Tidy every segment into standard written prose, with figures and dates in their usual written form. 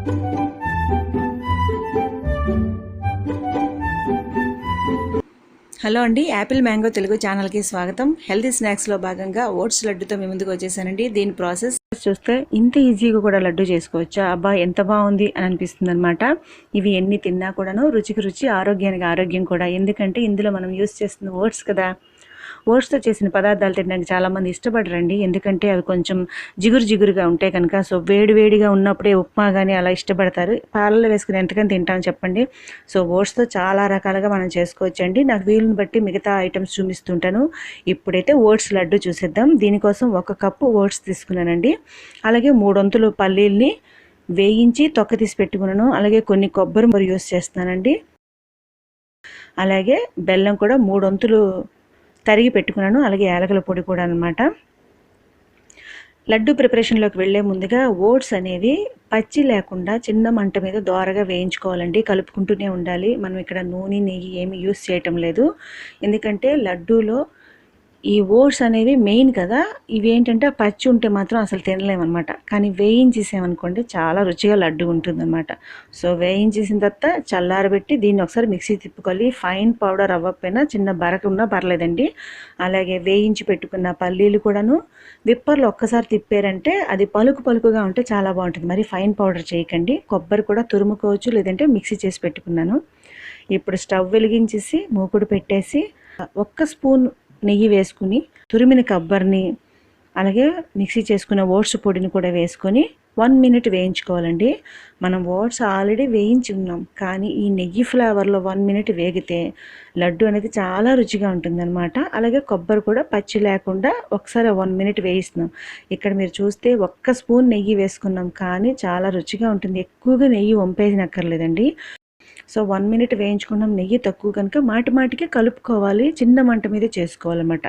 Hello అండి, Apple mango Telugu ఛానల్కి స్వాగతం. హెల్తీ స్నాక్స్లో భాగంగా ఓట్స్ లడ్డుతో మీ ముందుకు వచ్చేసానండి. దీని ప్రాసెస్ చూస్తే ఇంత ఈజీగా కూడా లడ్డు చేసుకోవచ్చా, అబ్బా ఎంత బాగుంది అని అనిపిస్తుంది అనమాట. ఇవి ఎన్ని తిన్నా కూడాను రుచికి రుచి, ఆరోగ్యానికి ఆరోగ్యం కూడా. ఎందుకంటే ఇందులో మనం యూస్ చేస్తున్న ఓట్స్ కదా. ఓట్స్తో చేసిన పదార్థాలు తినడానికి చాలామంది ఇష్టపడరండి, ఎందుకంటే అవి కొంచెం జిగురుగా ఉంటాయి కనుక. సో వేడిగా ఉన్నప్పుడే ఉప్మా కానీ అలా ఇష్టపడతారు. పాలల్లో వేసుకుని ఎంతకని తింటామని చెప్పండి. సో ఓట్స్తో చాలా రకాలుగా మనం చేసుకోవచ్చండి. నాకు వీలుని బట్టి మిగతా ఐటమ్స్ చూపిస్తుంటాను. ఇప్పుడైతే ఓట్స్ లడ్డు చూసేద్దాం. దీనికోసం 1 కప్పు ఓట్స్ తీసుకున్నానండి. అలాగే 3 వంతులు పల్లీల్ని వేయించి తొక్క తీసి పెట్టుకున్నాను. అలాగే కొన్ని కొబ్బరి మరి యూస్ చేస్తున్నానండి. అలాగే బెల్లం కూడా 3 వంతులు తరిగి పెట్టుకున్నాను. అలాగే యాలకుల పొడి కూడా అనమాట. లడ్డు ప్రిపరేషన్లోకి వెళ్ళే ముందుగా ఓట్స్ అనేవి పచ్చి లేకుండా చిన్న మంట మీద దోరగా వేయించుకోవాలండి. కలుపుకుంటూనే ఉండాలి. మనం ఇక్కడ నూనె నెయ్యి ఏమి యూస్ చేయటం లేదు, ఎందుకంటే లడ్డూలో ఈ ఓట్స్ అనేవి మెయిన్ కదా. ఇవి ఏంటంటే పచ్చి ఉంటే మాత్రం అసలు తినలేమన్నమాట. కానీ వేయించేసామనుకోండి చాలా రుచిగా లడ్డు ఉంటుందన్నమాట. సో వేయించేసిన తర్వాత చల్లారబెట్టి దీన్ని ఒకసారి మిక్సీ తిప్పుకోవాలి. ఫైన్ పౌడర్ అవ్వకపోయినా చిన్న బరక ఉన్నా పర్లేదండి. అలాగే వేయించి పెట్టుకున్న పల్లీలు కూడాను విప్పర్లు ఒక్కసారి తిప్పారంటే అది పలుకుగా ఉంటే చాలా బాగుంటుంది. మరి ఫైన్ పౌడర్ చేయకండి. కొబ్బరి కూడా తురుముకోవచ్చు, లేదంటే మిక్సీ చేసి పెట్టుకున్నాను. ఇప్పుడు స్టవ్ వెలిగించేసి మూకుడు పెట్టేసి 1 స్పూన్ నెయ్యి వేసుకుని తురిమిన కొబ్బరిని అలాగే మిక్సీ చేసుకున్న ఓట్స్ పొడిని కూడా వేసుకొని 1 మినిట్ వేయించుకోవాలండి. మనం ఓట్స్ ఆల్రెడీ వేయించి ఉన్నాం, కానీ ఈ నెయ్యి ఫ్లేవర్లో 1 మినిట్ వేగితే లడ్డు అనేది చాలా రుచిగా ఉంటుందన్నమాట. అలాగే కొబ్బరి కూడా పచ్చి లేకుండా ఒకసారి 1 మినిట్ వేయిస్తున్నాం. ఇక్కడ మీరు చూస్తే 1 స్పూన్ నెయ్యి వేసుకున్నాం, కానీ చాలా రుచిగా ఉంటుంది. ఎక్కువగా నెయ్యి వంపేసినక్కర్లేదండి. సో 1 మినిట్ వేయించుకున్నాం. నెయ్యి తక్కువ కనుక మాటికి కలుపుకోవాలి. చిన్న మంట మీద చేసుకోవాలన్నమాట.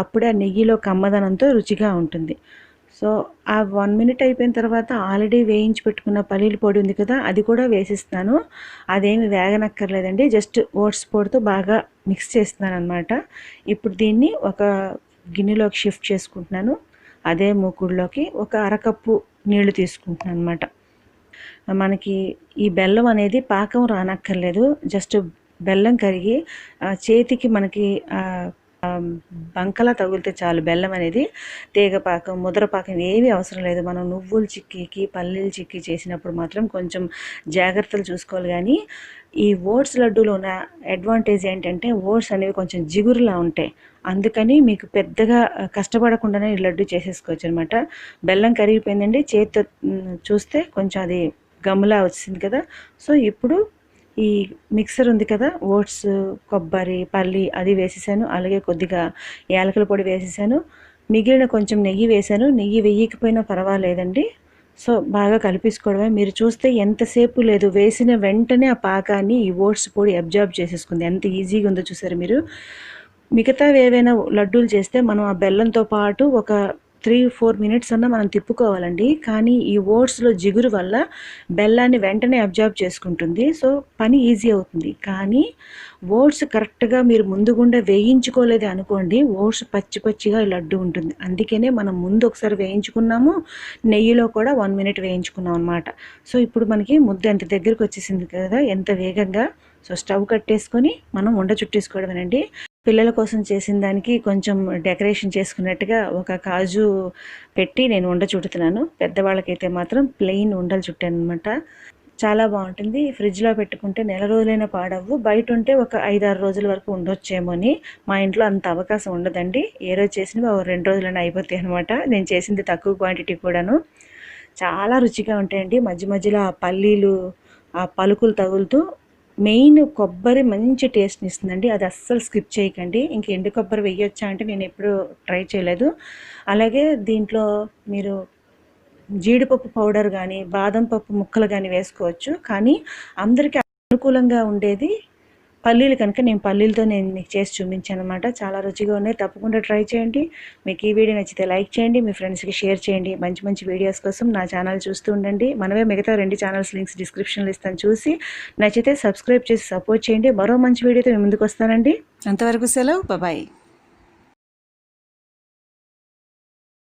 అప్పుడే ఆ నెయ్యిలో కమ్మదనంతో రుచిగా ఉంటుంది. సో ఆ 1 మినిట్ అయిపోయిన తర్వాత ఆల్రెడీ వేయించి పెట్టుకున్న పల్లీల పొడి ఉంది కదా, అది కూడా వేసిస్తాను. అదేమి వేగనక్కర్లేదండి, జస్ట్ ఓట్స్ పొడితో బాగా మిక్స్ చేస్తున్నాను అనమాట. ఇప్పుడు దీన్ని ఒక గిన్నెలోకి షిఫ్ట్ చేసుకుంటున్నాను. అదే మూకుడులోకి ఒక అరకప్పు నీళ్లు తీసుకుంటున్నాను అనమాట. మనకి ఈ బెల్లం అనేది పాకం రానక్కర్లేదు, జస్ట్ బెల్లం కరిగి చేతికి మనకి బంకలా తగిలితే చాలు. బెల్లం అనేది తీగపాకం, ముద్రపాకం ఏమీ అవసరం లేదు. మనం నువ్వుల చిక్కీకి, పల్లీల చిక్కీ చేసినప్పుడు మాత్రం కొంచెం జాగ్రత్తలు చూసుకోవాలి. కానీ ఈ ఓట్స్ లడ్డూలో ఉన్న అడ్వాంటేజ్ ఏంటంటే ఓట్స్ అనేవి కొంచెం జిగురులా ఉంటాయి. అందుకని మీకు పెద్దగా కష్టపడకుండానే ఈ లడ్డు చేసేసుకోవచ్చు అనమాట. బెల్లం కరిగిపోయిందండి, చేతితో చూస్తే కొంచెం అది గమ్ములా వచ్చింది కదా. సో ఇప్పుడు ఈ మిక్సర్ ఉంది కదా, ఓట్స్, కొబ్బరి, పల్లి అది వేసేసాను. అలాగే కొద్దిగా యాలకుల పొడి వేసేసాను. మిగిలిన కొంచెం నెయ్యి వేసాను. నెయ్యి వేయకపోయినా పర్వాలేదండి. సో బాగా కలిపేసుకోవడమే. మీరు చూస్తే ఎంతసేపు లేదు, వేసిన వెంటనే ఆ పాకాన్ని ఈ ఓట్స్ పొడి అబ్జార్బ్ చేసేసుకుంది. ఎంత ఈజీగా ఉందో చూసారు మీరు. మిగతావి ఏవైనా లడ్డూలు చేస్తే మనం ఆ బెల్లంతో పాటు ఒక 3-4 మినిట్స్ అన్నా మనం తిప్పుకోవాలండి. కానీ ఈ ఓట్స్లో జిగురు వల్ల బెల్లాన్ని వెంటనే అబ్జార్బ్ చేసుకుంటుంది. సో పని ఈజీ అవుతుంది. కానీ ఓట్స్ కరెక్ట్గా మీరు ముందుగుండా వేయించుకోలేదు అనుకోండి, ఓట్స్ పచ్చిగా లడ్డు ఉంటుంది. అందుకనే మనం ముందు ఒకసారి వేయించుకున్నాము, నెయ్యిలో కూడా 1 మినిట్ వేయించుకున్నాం అనమాట. సో ఇప్పుడు మనకి ముద్ద ఎంత దగ్గరికి వచ్చేసింది కదా, ఎంత వేగంగా. సో స్టవ్ కట్టేసుకొని మనం ఉండ చుట్టేసుకోవడమేనండి. పిల్లల కోసం చేసిన దానికి కొంచెం డెకరేషన్ చేసుకున్నట్టుగా ఒక కాజు పెట్టి నేను ఉండ చుట్టుతున్నాను. పెద్దవాళ్ళకైతే మాత్రం ప్లెయిన్ ఉండలు చుట్టాను అనమాట. చాలా బాగుంటుంది. ఫ్రిడ్జ్లో పెట్టుకుంటే నెల రోజులైనా పాడవు. బయట ఉంటే ఒక 5-6 రోజుల వరకు ఉండొచ్చేమో అని. మా ఇంట్లో అంత అవకాశం ఉండదండి. ఏ రోజు చేసినవి 2 రోజులైనా అయిపోతాయి అనమాట. నేను చేసింది తక్కువ క్వాంటిటీ కూడాను. చాలా రుచిగా ఉంటాయండి. మధ్యలో ఆ పల్లీలు, ఆ పలుకులు తగులుతూ మెయిన్ కొబ్బరి మంచి టేస్ట్ని ఇస్తుందండి. అది అస్సలు స్కిప్ చేయకండి. ఇంక ఎండు కొబ్బరి వేయొచ్చా అంటే నేను ఎప్పుడూ ట్రై చేయలేదు. అలాగే దీంట్లో మీరు జీడిపప్పు పౌడర్ కానీ, బాదం పప్పు ముక్కలు కానీ వేసుకోవచ్చు. కానీ అందరికీ అనుకూలంగా ఉండేది పల్లీలు కనుక నేను పల్లీలతో మీకు చేసి చూపించాను అనమాట. చాలా రుచిగా ఉన్నాయి. తప్పకుండా ట్రై చేయండి. మీకు ఈ వీడియో నచ్చితే లైక్ చేయండి, మీ ఫ్రెండ్స్కి షేర్ చేయండి. మంచి వీడియోస్ కోసం నా ఛానల్ చూస్తూ ఉండండి. మనమే మిగతా 2 ఛానల్స్ లింక్స్ డిస్క్రిప్షన్లో ఇస్తాను, చూసి నచ్చితే సబ్స్క్రైబ్ చేసి సపోర్ట్ చేయండి. మరో మంచి వీడియోతో మీ ముందుకు వస్తానండి. అంతవరకు సెలవు, బాయ్.